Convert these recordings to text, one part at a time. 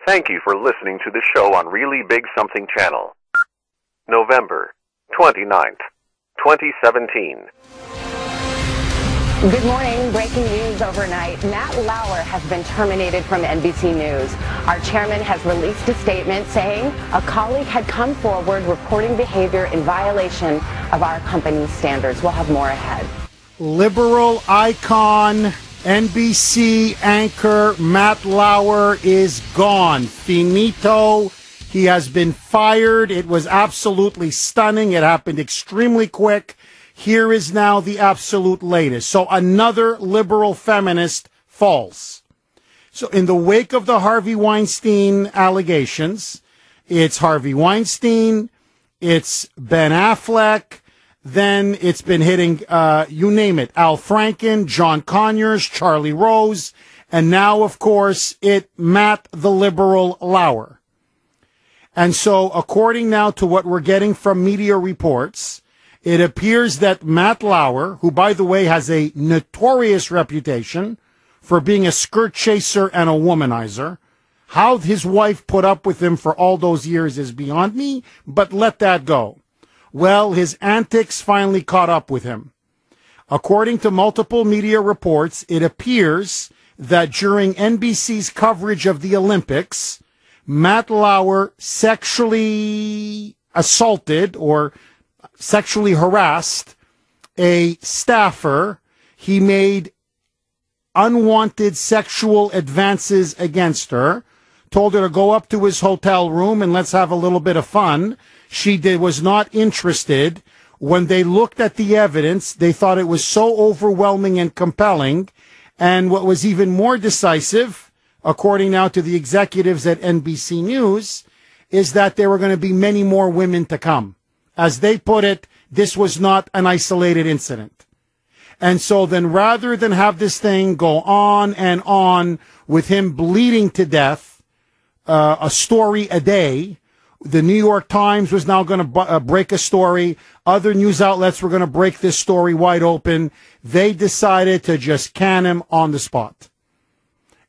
Thank you for listening to the show on Really Big Something Channel. November 29th, 2017. Good morning. Breaking news overnight. Matt Lauer has been terminated from NBC News. Our chairman has released a statement saying a colleague had come forward reporting behavior in violation of our company's standards. We'll have more ahead. Liberal icon, NBC anchor Matt Lauer is gone. Finito. He has been fired. It was absolutely stunning. It happened extremely quick. Here is now the absolute latest. So another liberal feminist falls. So in the wake of the Harvey Weinstein allegations, it's Harvey Weinstein, it's Ben Affleck, then it's been hitting, you name it, Al Franken, John Conyers, Charlie Rose, and now, of course, Matt the liberal Lauer. And so, according now to what we're getting from media reports, it appears that Matt Lauer, who, by the way, has a notorious reputation for being a skirt chaser and a womanizer, how his wife put up with him for all those years is beyond me, but let that go. Well, his antics finally caught up with him. According to multiple media reports, it appears that during NBC's coverage of the Olympics, Matt Lauer sexually assaulted or sexually harassed a staffer. He made unwanted sexual advances against her, told her to go up to his hotel room and let's have a little bit of fun. She was not interested. When they looked at the evidence, they thought it was so overwhelming and compelling. And what was even more decisive, according now to the executives at NBC News, is that there were going to be many more women to come. As they put it, this was not an isolated incident. And so then rather than have this thing go on and on with him bleeding to death, a story a day, the New York Times was now going to break a story. Other news outlets were going to break this story wide open. They decided to just can him on the spot.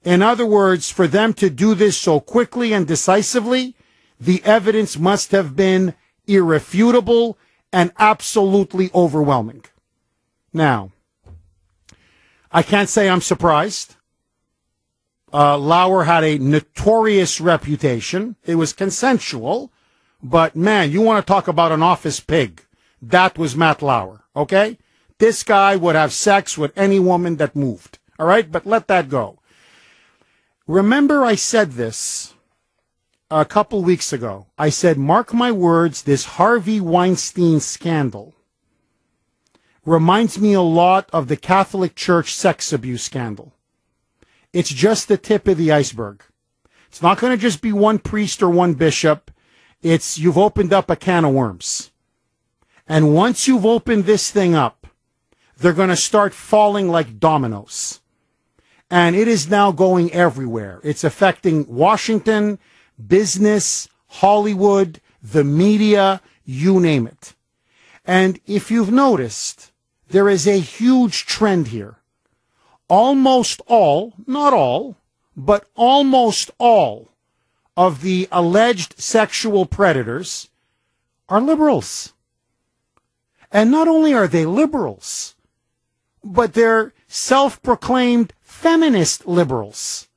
In other words, for them to do this so quickly and decisively, the evidence must have been irrefutable and absolutely overwhelming. Now, I can't say I'm surprised. Lauer had a notorious reputation. It was consensual, but man, you want to talk about an office pig. That was Matt Lauer, okay? This guy would have sex with any woman that moved, all right? But let that go. Remember I said this a couple weeks ago. I said, mark my words, this Harvey Weinstein scandal reminds me a lot of the Catholic Church sex abuse scandal. It's just the tip of the iceberg. It's not going to just be one priest or one bishop. You've opened up a can of worms. And once you've opened this thing up, they're going to start falling like dominoes. And it is now going everywhere. It's affecting Washington, business, Hollywood, the media, you name it. And if you've noticed, there is a huge trend here. Almost all, not all, but almost all of the alleged sexual predators are liberals. And not only are they liberals, but they're self-proclaimed feminist liberals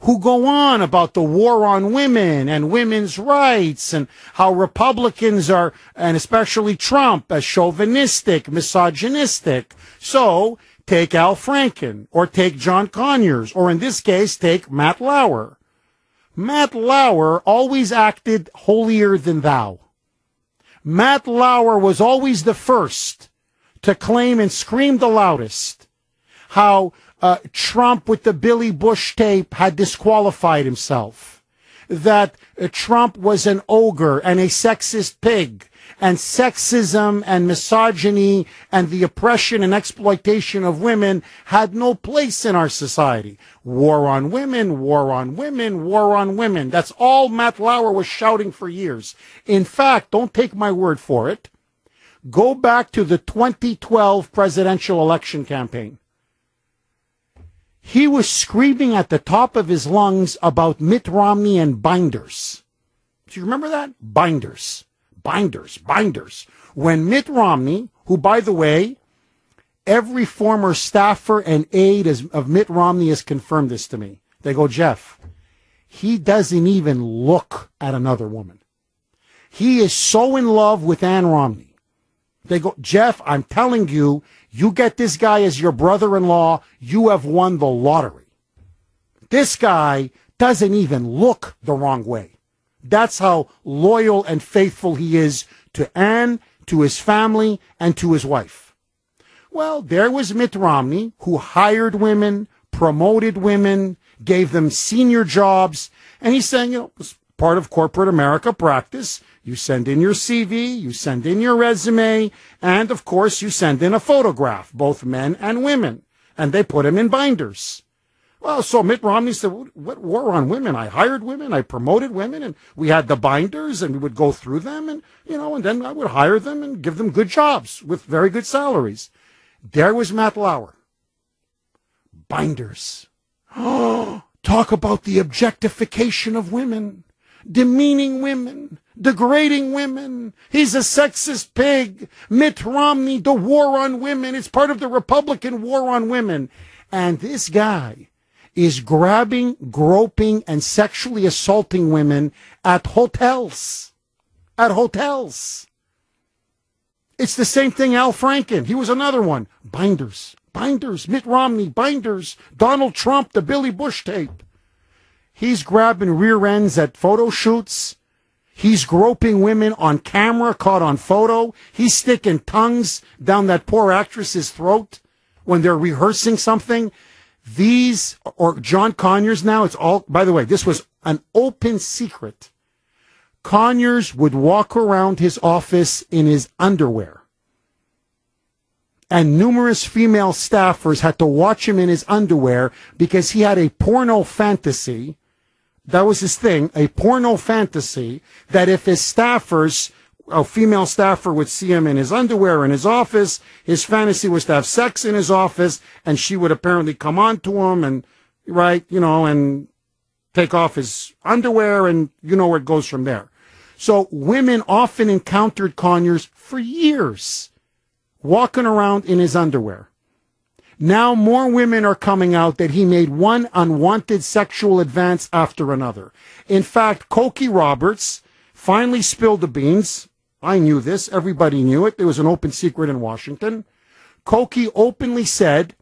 who go on about the war on women and women's rights and how Republicans are, and especially Trump, as chauvinistic, misogynistic. So take Al Franken, or take John Conyers, or in this case, take Matt Lauer. Matt Lauer always acted holier than thou. Matt Lauer was always the first to claim and scream the loudest how Trump with the Billy Bush tape had disqualified himself, that Trump was an ogre and a sexist pig, and sexism and misogyny and the oppression and exploitation of women had no place in our society. War on women, war on women, war on women. That's all Matt Lauer was shouting for years. In fact, don't take my word for it. Go back to the 2012 presidential election campaign. He was screaming at the top of his lungs about Mitt Romney and binders. Do you remember that? Binders. Binders. Binders. When Mitt Romney, who, by the way, every former staffer and aide of Mitt Romney has confirmed this to me. They go, Jeff, he doesn't even look at another woman. He is so in love with Ann Romney. They go, Jeff, I'm telling you, you get this guy as your brother-in-law, you have won the lottery. This guy doesn't even look the wrong way. That's how loyal and faithful he is to Ann, to his family, and to his wife. Well, there was Mitt Romney, who hired women, promoted women, gave them senior jobs, and he's saying, it's part of corporate America practice. You send in your CV, you send in your resume, and of course you send in a photograph, both men and women, and they put him in binders. Well, so Mitt Romney said, what war on women? I hired women, I promoted women, and we had the binders, and we would go through them, and, and then I would hire them and give them good jobs with very good salaries. There was Matt Lauer. Binders. Oh, talk about the objectification of women, demeaning women, degrading women. He's a sexist pig. Mitt Romney, the war on women. It's part of the Republican war on women. And this guy is grabbing, groping, and sexually assaulting women at hotels. At hotels. It's the same thing Al Franken. He was another one. Binders. Binders. Mitt Romney. Binders. Donald Trump, the Billy Bush tape. He's grabbing rear ends at photo shoots. He's groping women on camera, caught on photo. He's sticking tongues down that poor actress's throat when they're rehearsing something. These, or John Conyers now, it's all, by the way, this was an open secret. Conyers would walk around his office in his underwear. And numerous female staffers had to watch him in his underwear because he had a porno fantasy. That was his thing, a porno fantasy, that if his staffers, a female staffer would see him in his underwear in his office, his fantasy was to have sex in his office, and she would apparently come on to him and, and take off his underwear, and where it goes from there. So women often encountered Conyers for years, walking around in his underwear. Now more women are coming out that he made one unwanted sexual advance after another. In fact, Cokie Roberts finally spilled the beans. I knew this. Everybody knew it. It was an open secret in Washington. Cokie openly said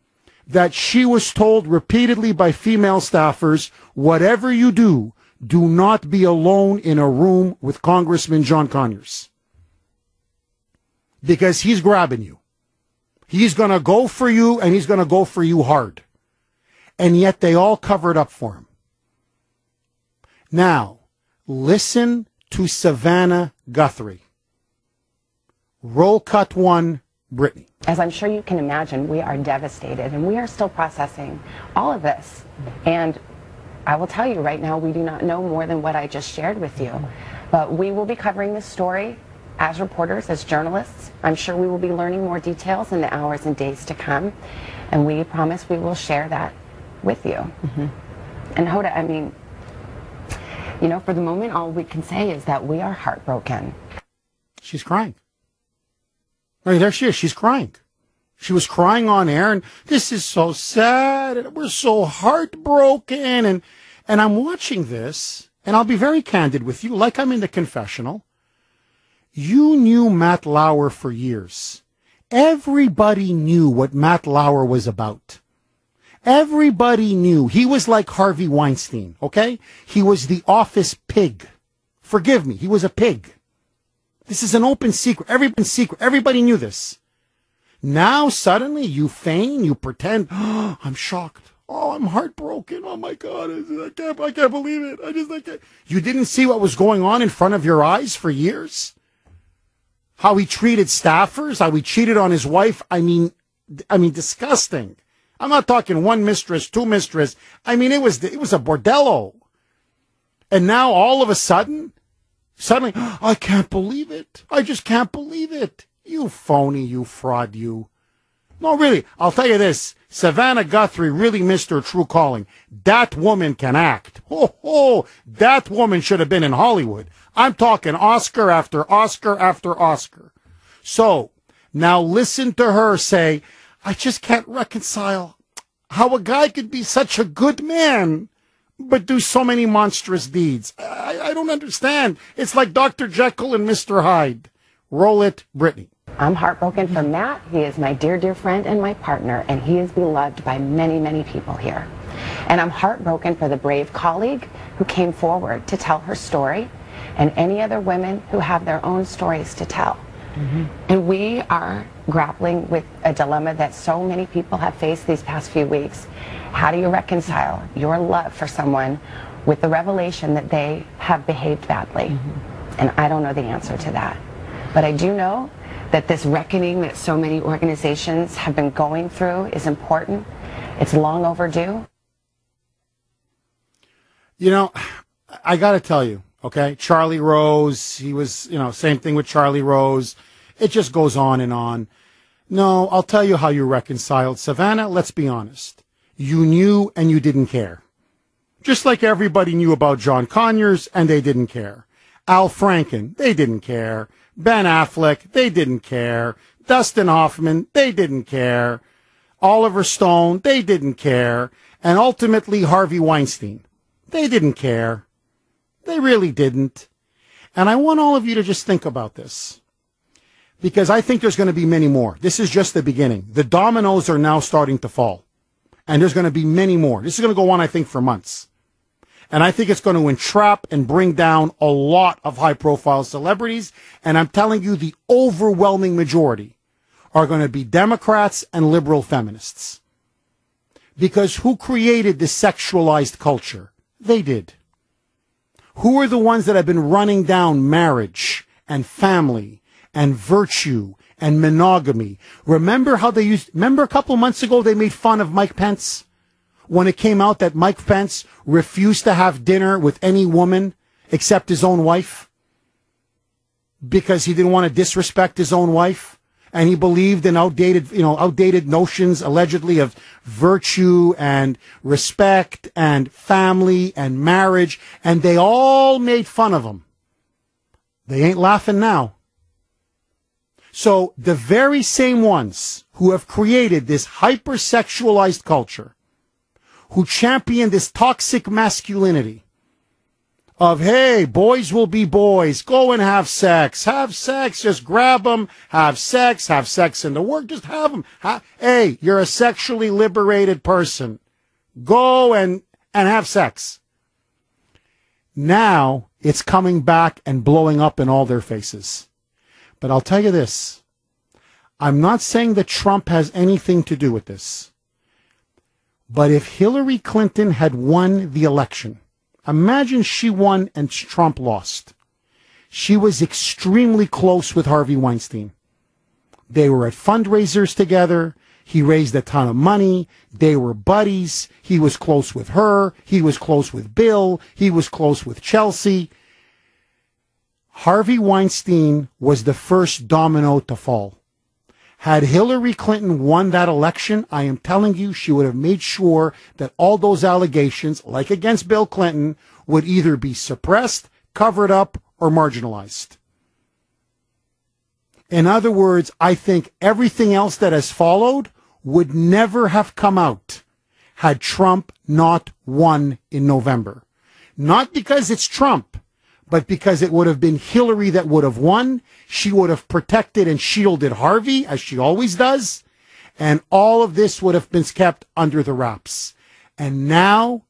that she was told repeatedly by female staffers, whatever you do, do not be alone in a room with Congressman John Conyers. Because he's grabbing you. He's going to go for you, and he's going to go for you hard. And yet they all covered up for him. Now, listen to Savannah Guthrie. Roll cut one, Brittany. As I'm sure you can imagine, we are devastated, and we are still processing all of this. And I will tell you right now, we do not know more than what I just shared with you. But we will be covering this story as reporters, as journalists. I'm sure we will be learning more details in the hours and days to come, and we promise we will share that with you. Mm-hmm. And Hoda, for the moment, all we can say is that we are heartbroken. She's crying. There she is. She's crying. She was crying on air, and this is so sad, and we're so heartbroken, and I'm watching this, and I'll be very candid with you, like I'm in the confessional. You knew Matt Lauer for years. Everybody knew what Matt Lauer was about. Everybody knew. He was like Harvey Weinstein, okay? He was the office pig. Forgive me, he was a pig. This is an open secret. Everybody knew this. Now, suddenly, you feign, you pretend, oh, I'm shocked. Oh, I'm heartbroken. Oh, my God. I can't believe it. I can't. You didn't see what was going on in front of your eyes for years? How he treated staffers, how he cheated on his wife. I mean, disgusting. I'm not talking one mistress, two mistress. It was a bordello. And now all of a suddenly, I can't believe it. I just can't believe it. You phony, you fraud, you. No, really, I'll tell you this. Savannah Guthrie really missed her true calling. That woman can act. That woman should have been in Hollywood. I'm talking Oscar after Oscar after Oscar. So, now listen to her say, I just can't reconcile how a guy could be such a good man, but do so many monstrous deeds. I don't understand. It's like Dr. Jekyll and Mr. Hyde. Roll it, Brittany. I'm heartbroken for Matt. He is my dear, dear friend and my partner, and he is beloved by many, many people here. And I'm heartbroken for the brave colleague who came forward to tell her story, and any other women who have their own stories to tell. And we are grappling with a dilemma that so many people have faced these past few weeks. How do you reconcile your love for someone with the revelation that they have behaved badly? And I don't know the answer to that. But I do know that this reckoning that so many organizations have been going through is important. It's long overdue. You know, I got to tell you, okay, Charlie Rose, he was, same thing with Charlie Rose. It just goes on and on. No, I'll tell you how you reconciled. Savannah, let's be honest. You knew and you didn't care. Just like everybody knew about John Conyers and they didn't care. Al Franken, they didn't care. Ben Affleck, they didn't care. Dustin Hoffman, they didn't care. Oliver Stone, they didn't care. And ultimately Harvey Weinstein, they didn't care. They really didn't. And I want all of you to just think about this, because I think there's going to be many more. This is just the beginning. The dominoes are now starting to fall, and there's going to be many more. This is going to go on, I think, for months. And I think it's going to entrap and bring down a lot of high-profile celebrities. And I'm telling you, the overwhelming majority are going to be Democrats and liberal feminists. Because who created this sexualized culture? They did. Who are the ones that have been running down marriage and family and virtue and monogamy? Remember a couple of months ago they made fun of Mike Pence? When it came out that Mike Pence refused to have dinner with any woman except his own wife because he didn't want to disrespect his own wife, and he believed in outdated notions allegedly of virtue and respect and family and marriage, and they all made fun of him. They ain't laughing now. So the very same ones who have created this hypersexualized culture, who champion this toxic masculinity of, hey, boys will be boys, go and have sex, just grab them, have sex in the work, just have them. Hey, you're a sexually liberated person. Go and have sex. Now it's coming back and blowing up in all their faces. But I'll tell you this. I'm not saying that Trump has anything to do with this. But if Hillary Clinton had won the election, imagine she won and Trump lost. She was extremely close with Harvey Weinstein. They were at fundraisers together. He raised a ton of money. They were buddies. He was close with her. He was close with Bill. He was close with Chelsea. Harvey Weinstein was the first domino to fall. Had Hillary Clinton won that election, I am telling you, she would have made sure that all those allegations, like against Bill Clinton, would either be suppressed, covered up, or marginalized. In other words, I think everything else that has followed would never have come out had Trump not won in November. Not because it's Trump, but because it would have been Hillary that would have won. She would have protected and shielded Harvey, as she always does, and all of this would have been kept under the wraps. And now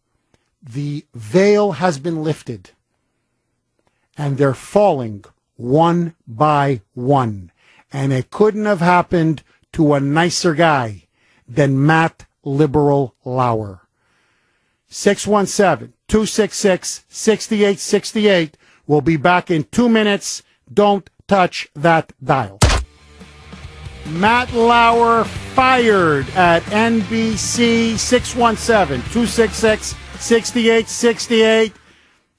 the veil has been lifted, and they're falling one by one. And it couldn't have happened to a nicer guy than Matt Liberal Lauer. 617-266-6868. We'll be back in 2 minutes. Don't touch that dial. Matt Lauer fired at NBC. 617-266-6868.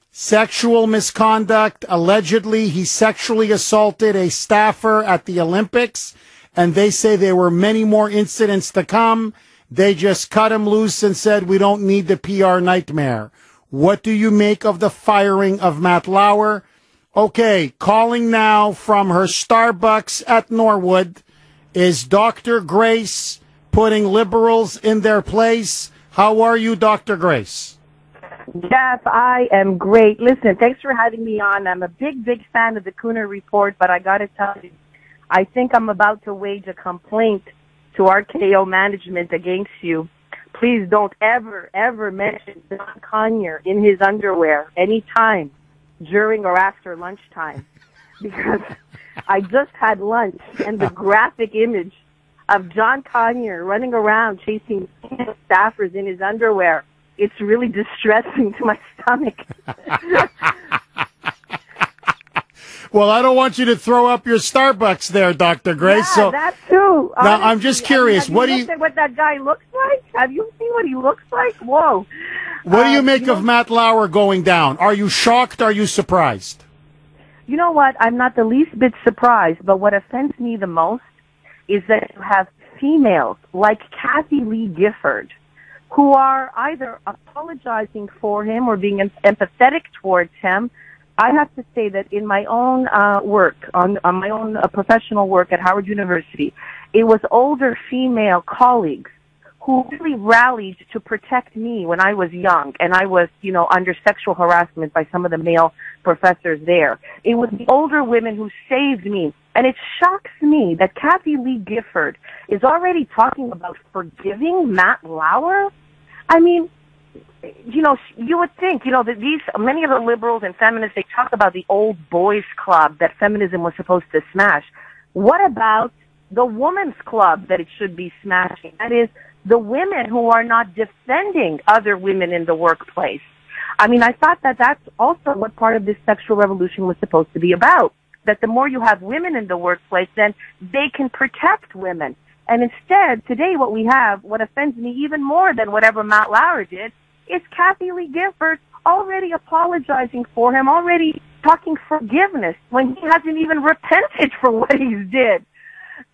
Sexual misconduct. Allegedly, he sexually assaulted a staffer at the Olympics. and they say there were many more incidents to come. They just cut him loose and said, we don't need the PR nightmare. What do you make of the firing of Matt Lauer? Okay, calling now from her Starbucks at Norwood is Dr. Grace, putting liberals in their place. How are you, Dr. Grace? Jeff, I am great. Listen, thanks for having me on. I'm a big fan of the Kuhner report, but I got to tell you, I think I'm about to wage a complaint to RKO management against you. Please don't ever mention John Kuhner in his underwear anytime during or after lunchtime, because I just had lunch and the graphic image of John Kuhner running around chasing staffers in his underwear, it's really distressing to my stomach. Well, I don't want you to throw up your Starbucks there, Dr. Grace. Yeah, so that too. Honestly, now I'm just curious. Have you looked at what that guy looks like? Have you seen what he looks like? Whoa. What do you make of Matt Lauer going down? Are you shocked? Are you surprised? You know what? I'm not the least bit surprised, but what offends me the most is that you have females like Kathy Lee Gifford who are either apologizing for him or being empathetic towards him. I have to say that in my own work, on my own professional work at Howard University, it was older female colleagues who really rallied to protect me when I was young and I was, under sexual harassment by some of the male professors there. It was the older women who saved me. And it shocks me that Kathy Lee Gifford is already talking about forgiving Matt Lauer. I mean, you would think, that many of the liberals and feminists, they talk about the old boys club that feminism was supposed to smash. What about the women's club that it should be smashing? That is, the women who are not defending other women in the workplace. I mean, I thought that that's also what part of this sexual revolution was supposed to be about. That the more you have women in the workplace, then they can protect women. And instead, today what offends me even more than whatever Matt Lauer did, is Kathy Lee Gifford already apologizing for him, already talking forgiveness when he hasn't even repented for what he's did.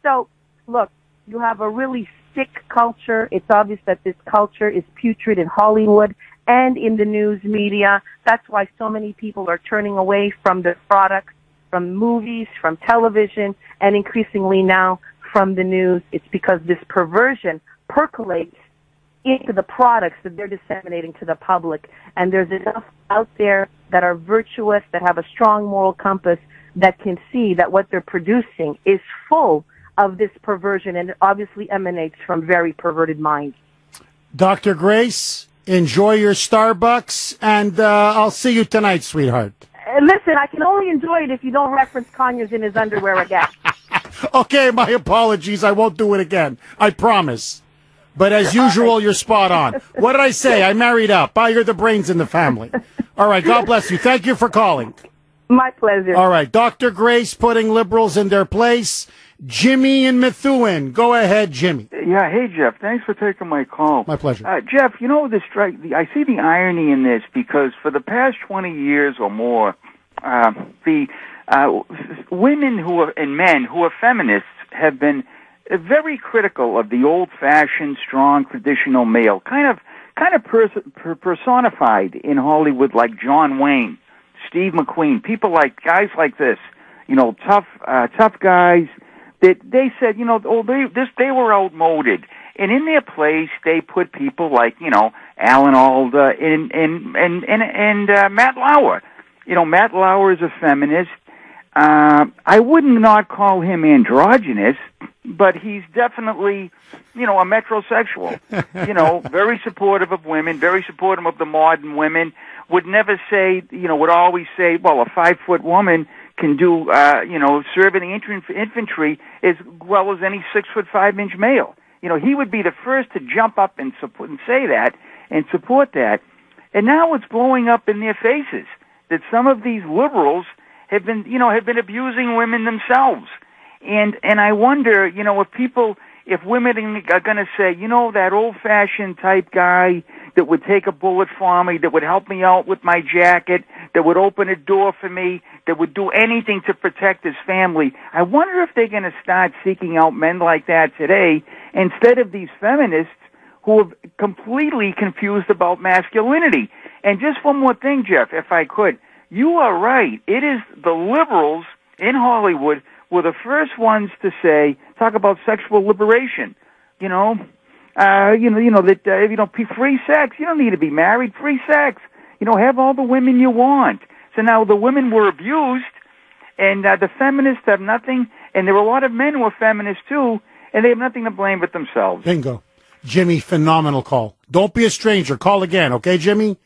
So, look, you have a really sick culture. It's obvious that this culture is putrid in Hollywood and in the news media. That's why so many people are turning away from the products, from movies, from television, and increasingly now from the news. It's because this perversion percolates into the products that they're disseminating to the public. And there's enough out there that are virtuous, that have a strong moral compass, that can see that what they're producing is full of this perversion, and it obviously emanates from very perverted minds. Dr. Grace, enjoy your Starbucks, and I'll see you tonight, sweetheart. Listen, I can only enjoy it if you don't reference Conyers in his underwear again. Okay, my apologies. I won't do it again. I promise. But as usual, you're spot on. What did I say? I married up. You're the brains in the family. All right, God bless you. Thank you for calling. My pleasure. All right, Dr. Grace putting liberals in their place. Jimmy in Methuen. Go ahead, Jimmy. Yeah, hey, Jeff. Thanks for taking my call. My pleasure. Jeff, I see the irony in this because for the past 20 years or more, the women and men who are feminists have been very critical of the old-fashioned, strong, traditional male, kind of personified in Hollywood, like John Wayne, Steve McQueen, guys like this, tough guys. That they said, they were outmoded, and in their place they put people like, Alan Alda and Matt Lauer. Matt Lauer is a feminist. I would not call him androgynous, but he's definitely, a metrosexual. Very supportive of women, very supportive of the modern women. Would never say, would always say, well, a 5-foot woman can do, serve in the infantry as well as any 6'5" male. He would be the first to jump up and say that and support that. And now it's blowing up in their faces that some of these liberals have been abusing women themselves. And I wonder, if women are going to say, that old-fashioned type guy, that would take a bullet for me, that would help me out with my jacket, that would open a door for me, that would do anything to protect his family. I wonder if they're going to start seeking out men like that today instead of these feminists who are completely confused about masculinity. And just one more thing, Jeff, if I could. You are right. It is the liberals in Hollywood were the first ones to talk about sexual liberation. Free sex. You don't need to be married. Free sex. Have all the women you want. So now the women were abused, and the feminists have nothing, and there were a lot of men who are feminists too, and they have nothing to blame but themselves. Bingo. Jimmy, phenomenal call. Don't be a stranger. Call again, okay, Jimmy?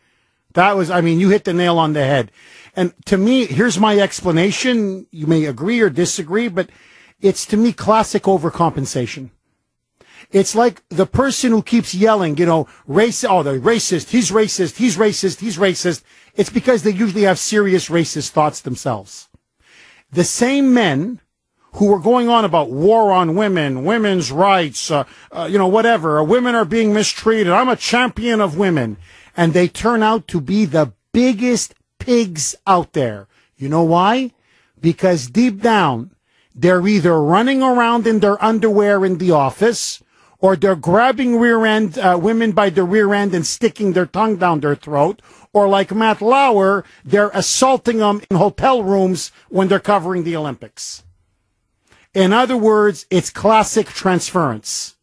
You hit the nail on the head. And to me, here's my explanation. You may agree or disagree, but it's, to me, classic overcompensation. It's like the person who keeps yelling, the racist, he's racist, he's racist, he's racist. It's because they usually have serious racist thoughts themselves. The same men who were going on about war on women, women's rights, whatever, women are being mistreated, I'm a champion of women. And they turn out to be the biggest pigs out there. You know why? Because deep down, they're either running around in their underwear in the office, or they're grabbing women by the rear end and sticking their tongue down their throat, or like Matt Lauer, they're assaulting them in hotel rooms when they're covering the Olympics. In other words, it's classic transference.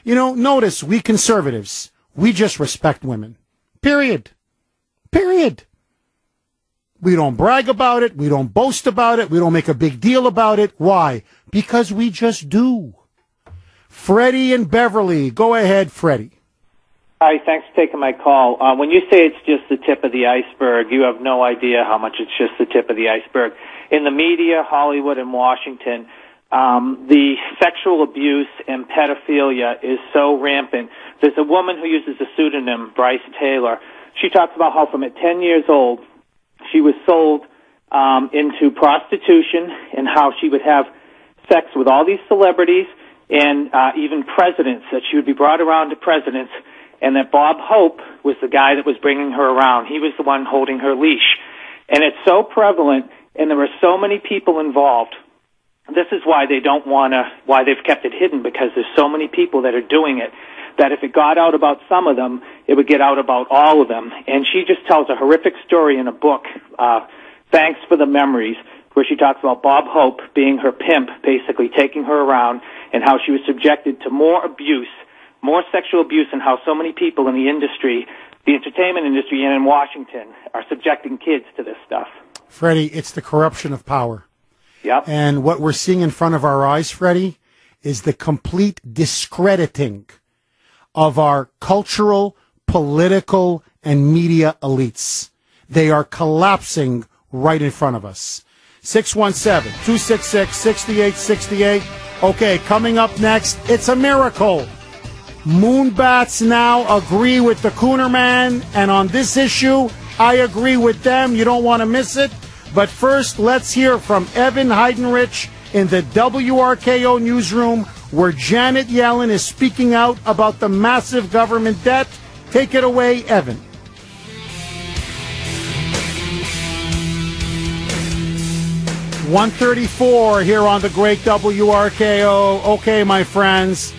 Notice we conservatives, we just respect women. Period. We don't brag about it. We don't boast about it. We don't make a big deal about it. Why? Because we just do. Freddie and Beverly. Go ahead, Freddie. Hi, thanks for taking my call. When you say it's just the tip of the iceberg, you have no idea how much it's just the tip of the iceberg. In the media, Hollywood and Washington, the sexual abuse and pedophilia is so rampant. There's a woman who uses a pseudonym, Bryce Taylor. She talks about how from at 10 years old, she was sold into prostitution and how she would have sex with all these celebrities and even presidents, that she would be brought around to presidents, and that Bob Hope was the guy that was bringing her around. He was the one holding her leash. And it's so prevalent, and there are so many people involved. This is why why they've kept it hidden, because there's so many people that are doing it, that if it got out about some of them, it would get out about all of them. And she just tells a horrific story in a book, Thanks for the Memories, where she talks about Bob Hope being her pimp, basically taking her around, and how she was subjected to more abuse, more sexual abuse, and how so many people in the industry, the entertainment industry and in Washington, are subjecting kids to this stuff. Freddie, it's the corruption of power. Yep. And what we're seeing in front of our eyes, Freddie, is the complete discrediting of our cultural, political, and media elites. They are collapsing right in front of us. 617-266-6868. Okay, coming up next, it's a miracle. Moonbats now agree with the Kuhner man, and on this issue, I agree with them. You don't want to miss it. But first, let's hear from Evan Heidenrich in the WRKO newsroom, where Janet Yellen is speaking out about the massive government debt. Take it away, Evan. .134 here on the great WRKO. Okay, my friends,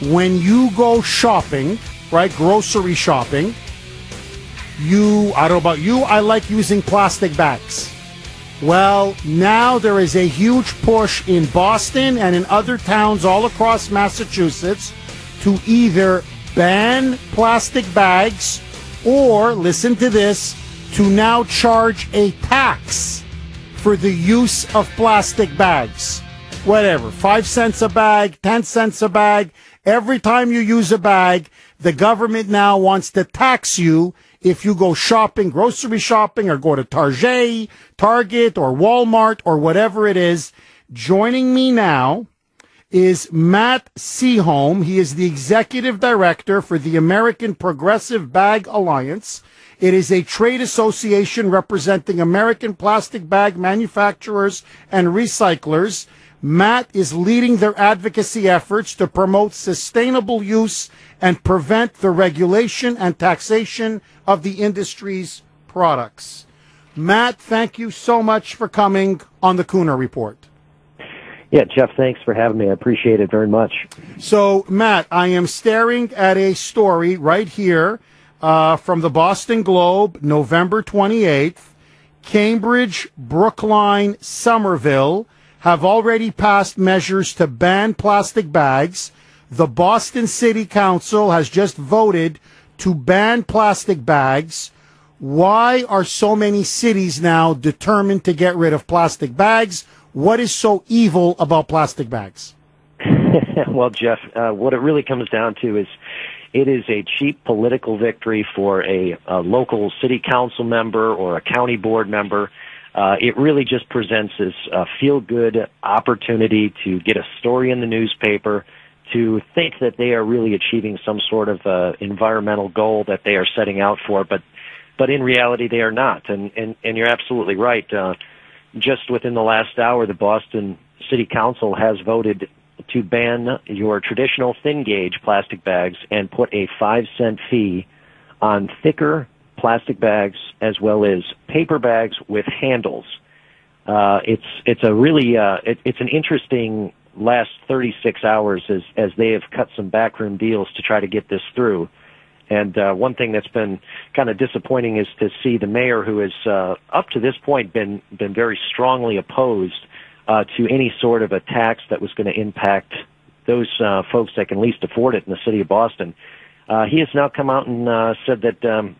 when you go shopping, right, grocery shopping, I don't know about you, I like using plastic bags. Well, now there is a huge push in Boston and in other towns all across Massachusetts to either ban plastic bags or, listen to this, to now charge a tax for the use of plastic bags. Whatever, 5 cents a bag, 10 cents a bag. Every time you use a bag, the government now wants to tax you if you go shopping, grocery shopping, or go to Target or Walmart or whatever it is. Joining me now is Matt Seaholm. He is the executive director for the American Progressive Bag Alliance. It is a trade association representing American plastic bag manufacturers and recyclers. Matt is leading their advocacy efforts to promote sustainable use and prevent the regulation and taxation of the industry's products. Matt, thank you so much for coming on the Kuhner Report. Yeah, Jeff, thanks for having me. I appreciate it very much. So, Matt, I am staring at a story right here from the Boston Globe, November 28th. Cambridge, Brookline, Somerville have already passed measures to ban plastic bags. The Boston City Council has just voted to ban plastic bags. Why are so many cities now determined to get rid of plastic bags? What is so evil about plastic bags? Well, Jeff, what it really comes down to is it is a cheap political victory for a local city council member or a county board member. It really just presents this feel-good opportunity to get a story in the newspaper, to think that they are really achieving some sort of environmental goal that they are setting out for, but in reality they are not. And you're absolutely right. Just within the last hour, the Boston City Council has voted to ban your traditional thin-gauge plastic bags and put a 5-cent fee on thicker plastic bags as well as paper bags with handles. It's a really it's an interesting last 36 hours as they have cut some backroom deals to try to get this through. And one thing that's been kind of disappointing is to see the mayor, who has up to this point been very strongly opposed to any sort of a tax that was going to impact those folks that can least afford it in the city of Boston. He has now come out and said that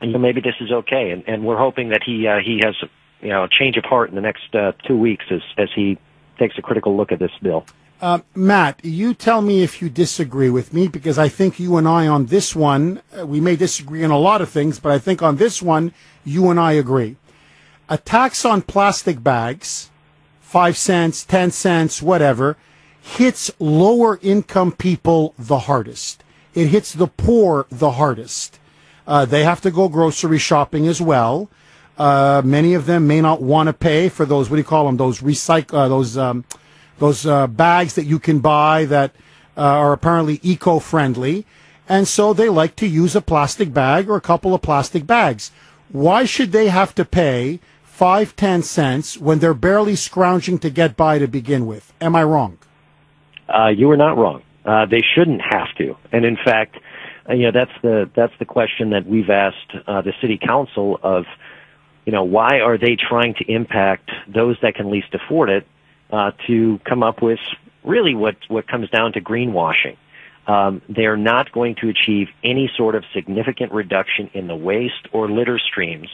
maybe this is okay, and we're hoping that he has a change of heart in the next 2 weeks as he takes a critical look at this bill. Matt, you tell me if you disagree with me, because I think you and I on this one, we may disagree on a lot of things, but I think on this one, you and I agree. A tax on plastic bags, 5 cents, 10 cents, whatever, hits lower income people the hardest. It hits the poor the hardest. They have to go grocery shopping as well. Many of them may not want to pay for those, what do you call them, those those bags that you can buy that are apparently eco-friendly. And so they like to use a plastic bag or a couple of plastic bags. Why should they have to pay 5-10 cents when they're barely scrounging to get by to begin with? Am I wrong? You are not wrong. They shouldn't have to. And in fact, that's the question that we've asked the city council of, why are they trying to impact those that can least afford it, to come up with really what comes down to greenwashing. They are not going to achieve any sort of significant reduction in the waste or litter streams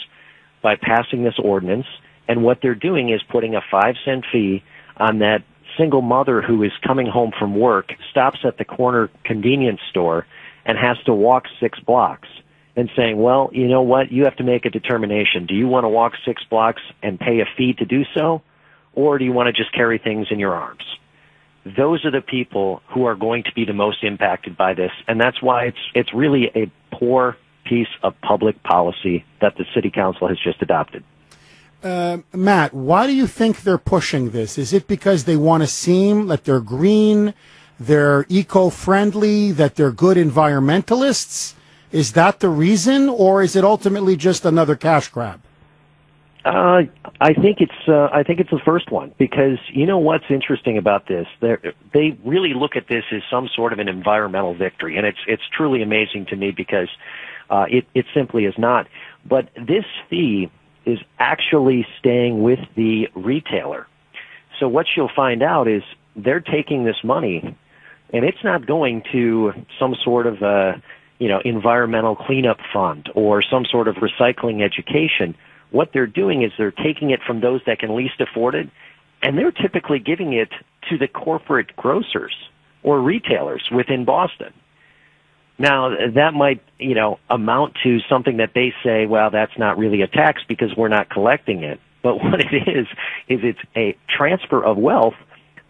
by passing this ordinance. And what they're doing is putting a 5-cent fee on that single mother who is coming home from work, stops at the corner convenience store, and has to walk 6 blocks, and saying, well, you know what, you have to make a determination. Do you want to walk 6 blocks and pay a fee to do so? Or do you want to just carry things in your arms? Those are the people who are going to be the most impacted by this, and that's why it's really a poor piece of public policy that the city council has just adopted. Matt, why do you think they're pushing this? Is it because they want to seem that they're green, they're eco-friendly, that they're good environmentalists? Is that the reason, or is it ultimately just another cash grab? I think it's the first one, because what's interesting about this? They really look at this as some sort of an environmental victory, and it's truly amazing to me because it simply is not. But this fee is actually staying with the retailer. So what you'll find out is they're taking this money, and it's not going to some sort of environmental cleanup fund or some sort of recycling education. What they're doing is they're taking it from those that can least afford it, and they're typically giving it to the corporate grocers or retailers within Boston. Now, that might, amount to something that they say, well, that's not really a tax because we're not collecting it. But what it is it's a transfer of wealth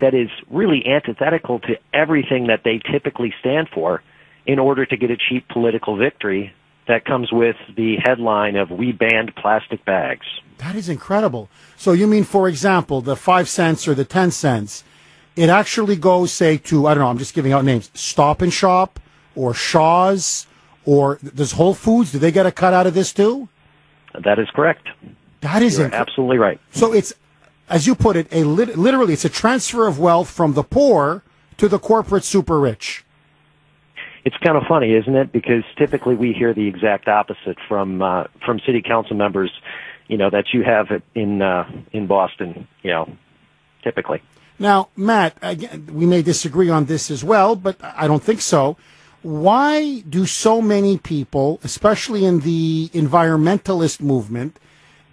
that is really antithetical to everything that they typically stand for in order to get a cheap political victory that comes with the headline of "We banned plastic bags." That is incredible. So you mean, for example, the 5 cents or the 10 cents, it actually goes, say, to, I don't know, I'm just giving out names, Stop and Shop or Shaw's, or does Whole Foods, do they get a cut out of this too? That is correct. That is absolutely right. So it's, as you put it, literally it's a transfer of wealth from the poor to the corporate super rich. It's kind of funny, isn't it? Because typically we hear the exact opposite from city council members, that you have in Boston, typically. Now, Matt, again, we may disagree on this as well, but I don't think so. Why do so many people, especially in the environmentalist movement,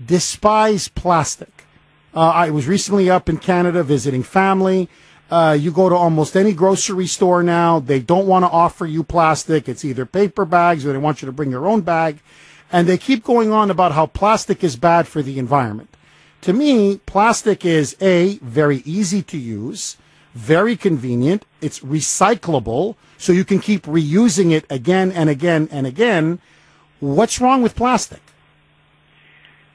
despise plastic? I was recently up in Canada visiting family. You go to almost any grocery store now, they don't want to offer you plastic. It's either paper bags or they want you to bring your own bag. And they keep going on about how plastic is bad for the environment. To me, plastic is very easy to use, very convenient. It's recyclable, so you can keep reusing it again and again and again. What's wrong with plastic?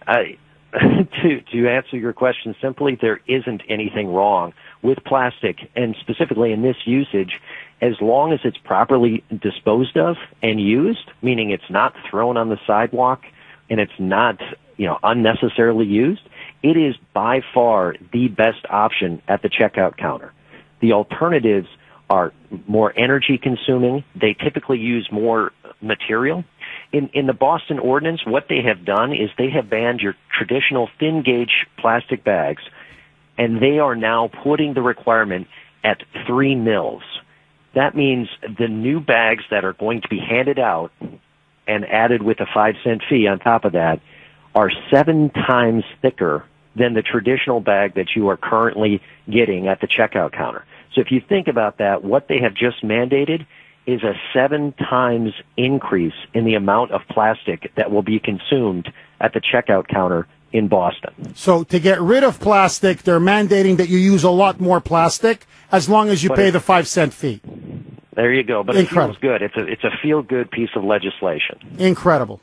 To answer your question simply, there isn't anything wrong with plastic, and specifically in this usage, as long as it's properly disposed of and used, meaning it's not thrown on the sidewalk and it's not, unnecessarily used, it is by far the best option at the checkout counter. The alternatives are more energy consuming. They typically use more material. In the Boston ordinance, what they have done is they have banned your traditional thin gauge plastic bags, and they are now putting the requirement at 3 mils. That means the new bags that are going to be handed out and added with a 5-cent fee on top of that are 7 times thicker than the traditional bag that you are currently getting at the checkout counter. So if you think about that, what they have just mandated is a 7 times increase in the amount of plastic that will be consumed at the checkout counter in Boston. So to get rid of plastic, they're mandating that you use a lot more plastic as long as you pay the 5-cent fee. There you go. But Incredible. It feels good. It's a feel-good piece of legislation. Incredible.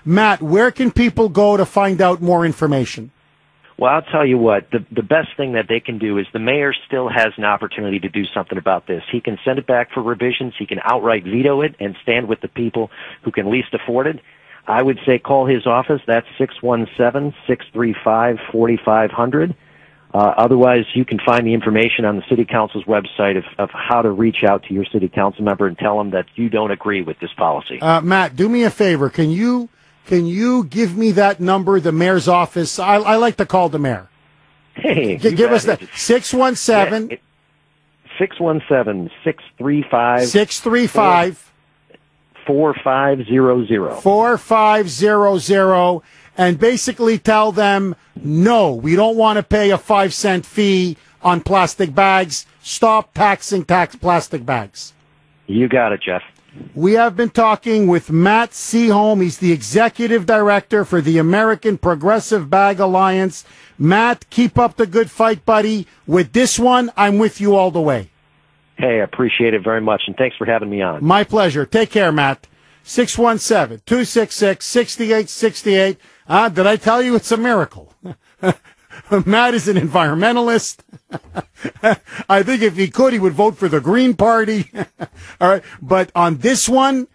Matt, where can people go to find out more information? Well, I'll tell you what, the best thing that they can do is the mayor still has an opportunity to do something about this. He can send it back for revisions. He can outright veto it and stand with the people who can least afford it. I would say call his office. That's 617-635-4500. Otherwise, you can find the information on the city council's website of how to reach out to your city council member and tell them that you don't agree with this policy. Matt, do me a favor. Can you give me that number, the mayor's office? I like to call the mayor. Hey, give us that. 617. 617-635. 4500. 4500. And basically tell them, no, we don't want to pay a 5-cent fee on plastic bags. Stop taxing plastic bags. You got it, Jeff. We have been talking with Matt Seaholm. He's the executive director for the American Progressive Bag Alliance. Matt, keep up the good fight, buddy. With this one, I'm with you all the way. Hey, I appreciate it very much, and thanks for having me on. My pleasure. Take care, Matt. 617-266-6868. Did I tell you it's a miracle? Matt is an environmentalist. I think if he could, he would vote for the Green Party. All right. But on this one,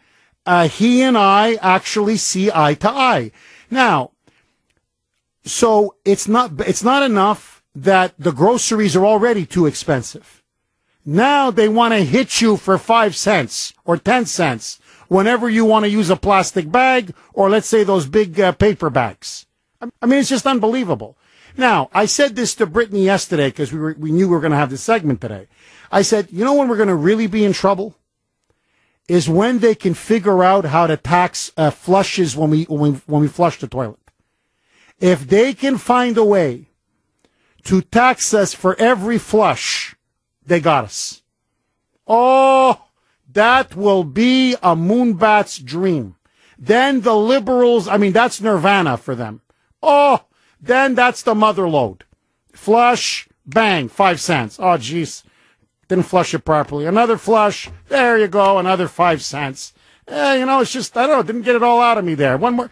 he and I actually see eye to eye. Now, so it's not enough that the groceries are already too expensive. Now they want to hit you for 5 cents or 10 cents whenever you want to use a plastic bag or, let's say, those big paper bags. I mean, it's just unbelievable. Now, I said this to Brittany yesterday because we knew we were going to have this segment today. I said, you know when we're going to really be in trouble? Is when they can figure out how to tax flushes when we flush the toilet. If they can find a way to tax us for every flush, they got us. Oh, that will be a moonbat's dream. Then the liberals, I mean, that's nirvana for them. Oh, then that's the mother lode. Flush, bang, 5 cents. Oh, geez. Didn't flush it properly. Another flush. There you go. Another 5 cents. It's just, I don't know. Didn't get it all out of me there. One more.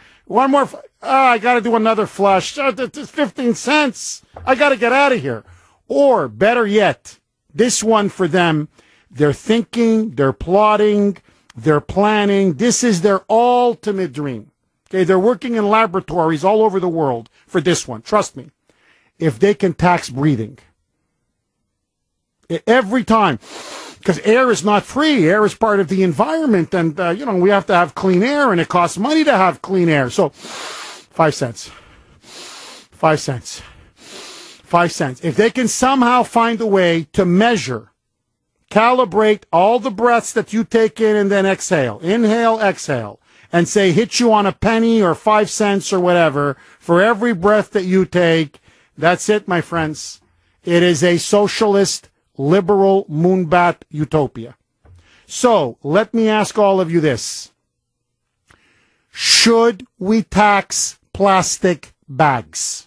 I got to do another flush. It's 15 cents. I got to get out of here. Or, better yet, this one for them, they're thinking, they're plotting, they're planning. This is their ultimate dream. Okay, they're working in laboratories all over the world for this one. Trust me. If they can tax breathing. Every time. Because air is not free. Air is part of the environment. And, we have to have clean air, and it costs money to have clean air. So, 5 cents. 5 cents. 5 cents. If they can somehow find a way to measure, calibrate all the breaths that you take in and then exhale, inhale, exhale, and say hit you on a penny or 5 cents or whatever for every breath that you take, that's it, my friends. It is a socialist, liberal, moonbat utopia. So, let me ask all of you this. Should we tax plastic bags?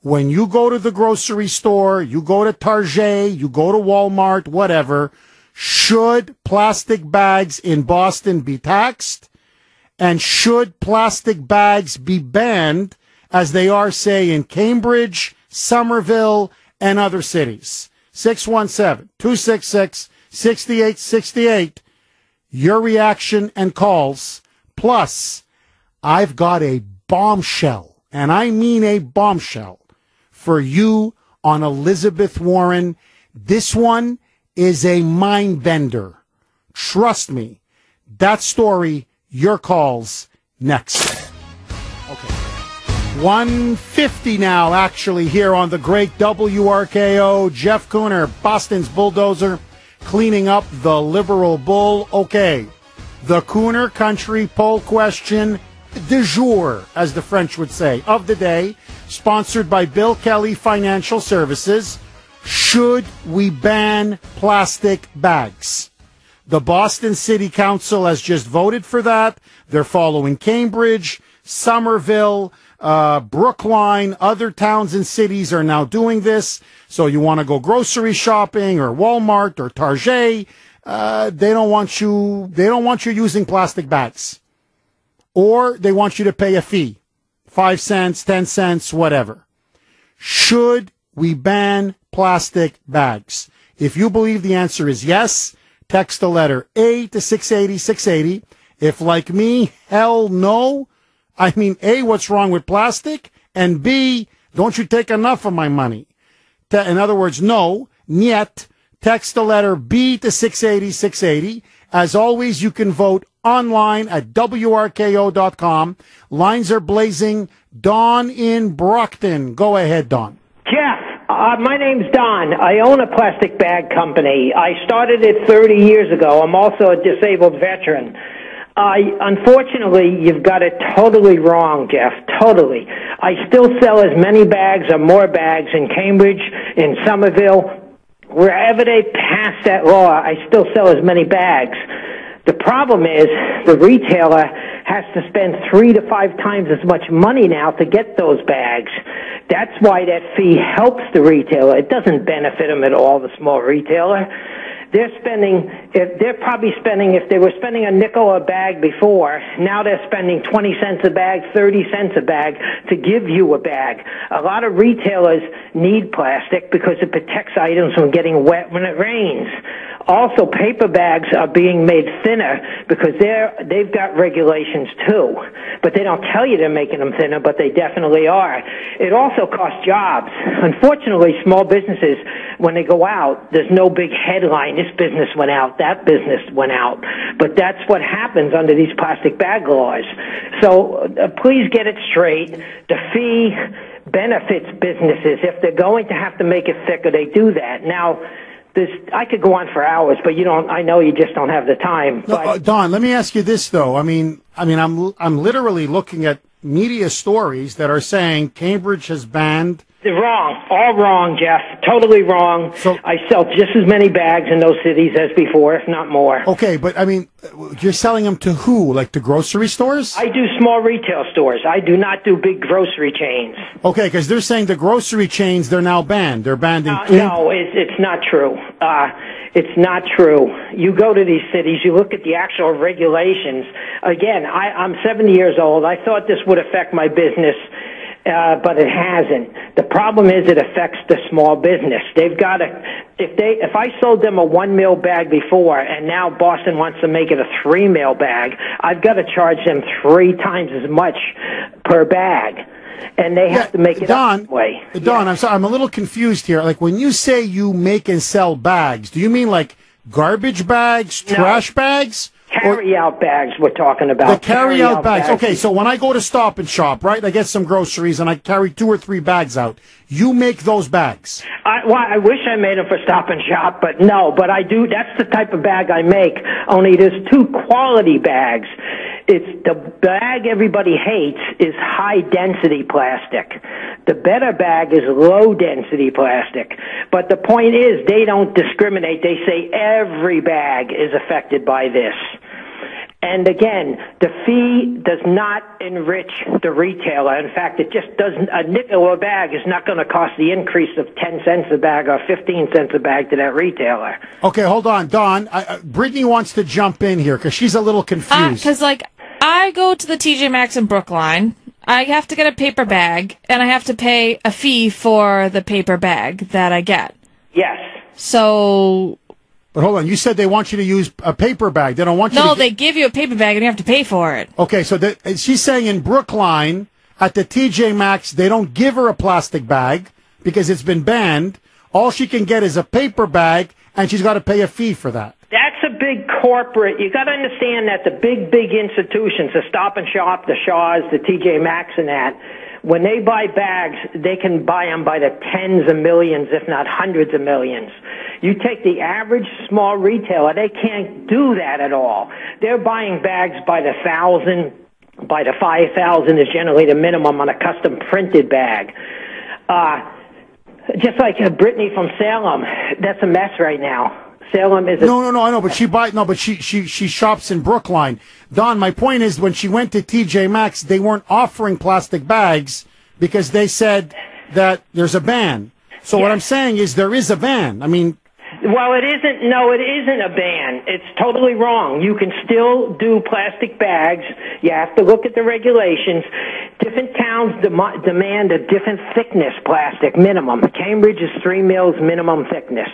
When you go to the grocery store, you go to Target, you go to Walmart, whatever, should plastic bags in Boston be taxed? And should plastic bags be banned as they are, say, in Cambridge, Somerville, and other cities? 617-266-6868. Your reaction and calls. Plus, I've got a bombshell, and I mean a bombshell, for you on Elizabeth Warren. This one is a mind bender. Trust me. That story, your calls, next. Okay. 150 now, actually, here on the great WRKO. Jeff Kuhner, Boston's bulldozer, cleaning up the liberal bull. Okay. The Kuhner Country poll question du jour, as the French would say, of the day, sponsored by Bill Kelly Financial Services. Should we ban plastic bags? The Boston City Council has just voted for that. They're following Cambridge, Somerville, Brookline. Other towns and cities are now doing this. So you want to go grocery shopping or Walmart or Target, they don't want you using plastic bags. Or they want you to pay a fee. 5 cents, 10 cents, whatever. Should we ban plastic bags? If you believe the answer is yes, text the letter A to 680-680. If, like me, hell no, I mean, A, what's wrong with plastic? And B, don't you take enough of my money? In other words, no, niet. Text the letter B to 680-680. As always, you can vote online at WRKO.com. Lines are blazing. Don in Brockton. Go ahead, Don. Jeff, my name's Don. I own a plastic bag company. I started it 30 years ago. I'm also a disabled veteran. Unfortunately, you've got it totally wrong, Jeff. Totally. I still sell as many bags or more bags in Cambridge, in Somerville. Wherever they pass that law, I still sell as many bags. The problem is the retailer has to spend 3 to 5 times as much money now to get those bags. That's why that fee helps the retailer. It doesn't benefit them at all, the small retailer. They're probably spending, if they were spending a nickel a bag before, now they're spending 20 cents a bag, 30 cents a bag to give you a bag. A lot of retailers need plastic because it protects items from getting wet when it rains. Also, paper bags are being made thinner because they've got regulations too. But they don't tell you they're making them thinner, but they definitely are. It also costs jobs. Unfortunately, small businesses, when they go out, there's no big headline, this business went out, that business went out. But that's what happens under these plastic bag laws. So please get it straight. The fee benefits businesses. If they're going to have to make it thicker, they do that. Now, I could go on for hours, but I know you just don't have the time. No, Don, let me ask you this though. I'm literally looking at media stories that are saying Cambridge has banned. They're wrong. All wrong, Jeff. Totally wrong. So, I sell just as many bags in those cities as before, if not more. Okay, but you're selling them to who? Like to grocery stores? I do small retail stores. I do not do big grocery chains. Okay, because they're saying the grocery chains, they're now banned. They're banned in... No, it's not true. It's not true. You go to these cities, you look at the actual regulations. Again, I'm 70 years old. I thought this would affect my business but it hasn't. The problem is it affects the small business. They've got to, if I sold them a 1 mil bag before and now Boston wants to make it a 3 mil bag, I've got to charge them 3 times as much per bag. And they have to make it up that way. Don, I'm sorry, I'm a little confused here. Like, when you say you make and sell bags, do you mean like garbage bags, trash bags? Carry-out bags we're talking about. The carry-out bags. Okay, so when I go to Stop and Shop, right, I get some groceries and I carry 2 or 3 bags out. You make those bags? I wish I made them for Stop and Shop, but no. But I do. That's the type of bag I make. Only there's 2 quality bags. It's the bag everybody hates is high-density plastic. The better bag is low-density plastic. But the point is, they don't discriminate. They say every bag is affected by this. And again, the fee does not enrich the retailer. In fact, it just doesn't. A nickel a bag is not going to cost the increase of 10 cents a bag or 15 cents a bag to that retailer. Okay, hold on, Don. Brittany wants to jump in here because she's a little confused. Because, I go to the TJ Maxx in Brookline. I have to get a paper bag, and I have to pay a fee for the paper bag that I get. Yes. So... But hold on, you said they want you to use a paper bag. They don't want you No, to... they give you a paper bag, and you have to pay for it. Okay, so she's saying in Brookline, at the TJ Maxx, they don't give her a plastic bag because it's been banned. All she can get is a paper bag, and she's got to pay a fee for that. That's a big corporate. You got to understand that the big institutions, the Stop and Shop, the Shaws, the TJ Maxx, and that, when they buy bags, they can buy them by the tens of millions, if not hundreds of millions. You take the average small retailer, they can't do that at all. They're buying bags by the 1,000, by the 5,000 is generally the minimum on a custom printed bag. Just like Brittany from Salem, that's a mess right now. Salem is No, I know, but she shops in Brookline. Don, my point is, when she went to TJ Maxx, they weren't offering plastic bags because they said that there's a ban. So What I'm saying is there is a ban. I mean... Well, it isn't. No, it isn't a ban. It's totally wrong. You can still do plastic bags. You have to look at the regulations. Different towns demand a different thickness plastic minimum. Cambridge is 3 mils minimum thickness.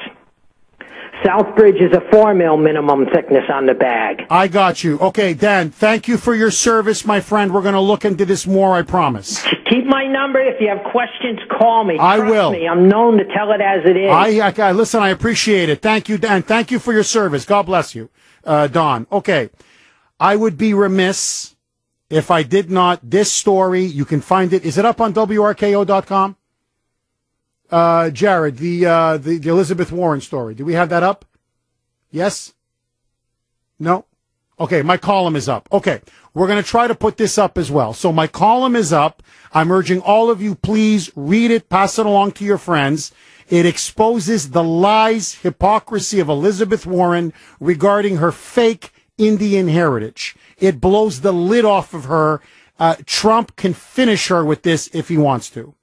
Southbridge is a 4 mil minimum thickness on the bag. I got you. Okay, Dan, thank you for your service, my friend. We're going to look into this more, I promise. Keep my number. If you have questions, call me. I will. Me. I'm known to tell it as it is. Listen, I appreciate it. Thank you, Dan. Thank you for your service. God bless you, Don. Okay, I would be remiss if I did not. This story, you can find it. Is it up on WRKO.com? Jared, the Elizabeth Warren story. Do we have that up? Yes? No? Okay, my column is up. Okay, we're going to try to put this up as well. So my column is up. I'm urging all of you, please read it, pass it along to your friends. It exposes the lies, hypocrisy of Elizabeth Warren regarding her fake Indian heritage. It blows the lid off of her. Trump can finish her with this if he wants to.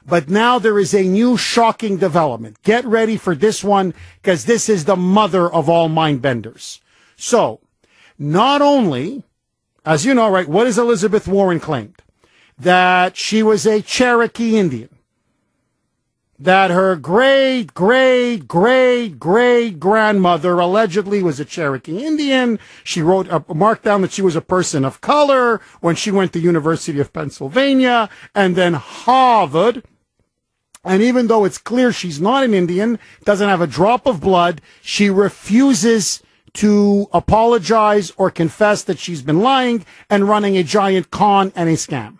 But now there is a new shocking development. Get ready for this one, because this is the mother of all mind benders. So, not only, as you know, right, what has Elizabeth Warren claimed? That she was a Cherokee Indian. That her great-great-great-great-grandmother allegedly was a Cherokee Indian. She wrote marked down that she was a person of color when she went to University of Pennsylvania and then Harvard. And even though it's clear she's not an Indian, doesn't have a drop of blood, she refuses to apologize or confess that she's been lying and running a giant con and a scam.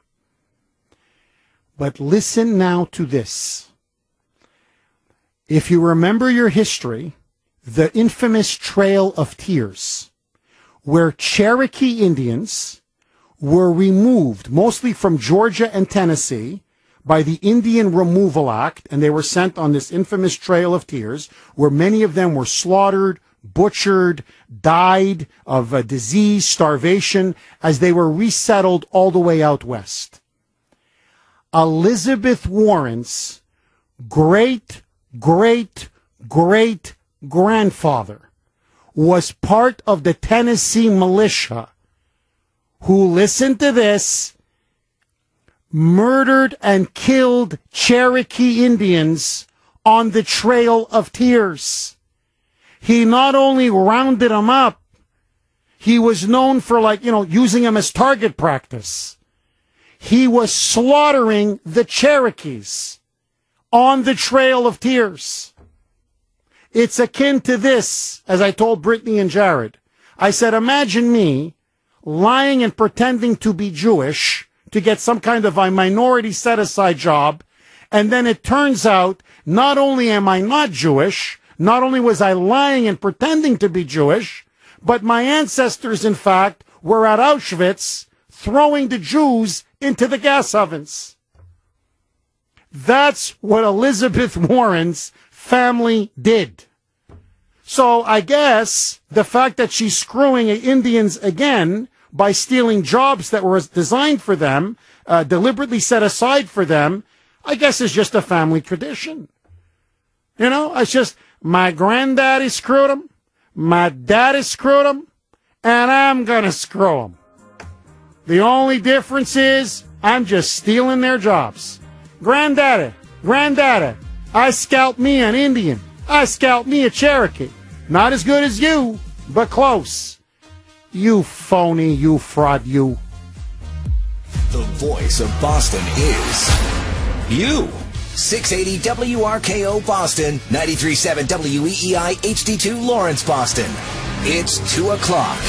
But listen now to this. If you remember your history, the infamous Trail of Tears, where Cherokee Indians were removed, mostly from Georgia and Tennessee, by the Indian Removal Act, and they were sent on this infamous Trail of Tears, where many of them were slaughtered, butchered, died of disease, starvation, as they were resettled all the way out west. Elizabeth Warren's great-great-great-grandfather was part of the Tennessee militia who, listen to this, murdered and killed Cherokee Indians on the Trail of Tears. He not only rounded them up, he was known for, using them as target practice. He was slaughtering the Cherokees on the Trail of Tears. It's akin to this, as I told Brittany and Jared. I said, imagine me lying and pretending to be Jewish to get some kind of a minority set-aside job, and then it turns out not only am I not Jewish, not only was I lying and pretending to be Jewish, but my ancestors, in fact, were at Auschwitz throwing the Jews into the gas ovens. That's what Elizabeth Warren's family did. So I guess the fact that she's screwing Indians again by stealing jobs that were designed for them, deliberately set aside for them, I guess is just a family tradition. You know, it's just my granddaddy screwed him, my daddy screwed him, and I'm going to screw him. The only difference is I'm just stealing their jobs. Granddaddy, I scalped me an Indian. I scalped me a Cherokee. Not as good as you, but close. You phony, you fraud, you. The voice of Boston is you. 680 WRKO Boston, 93.7 WEEI HD2 Lawrence, Boston. It's 2 o'clock.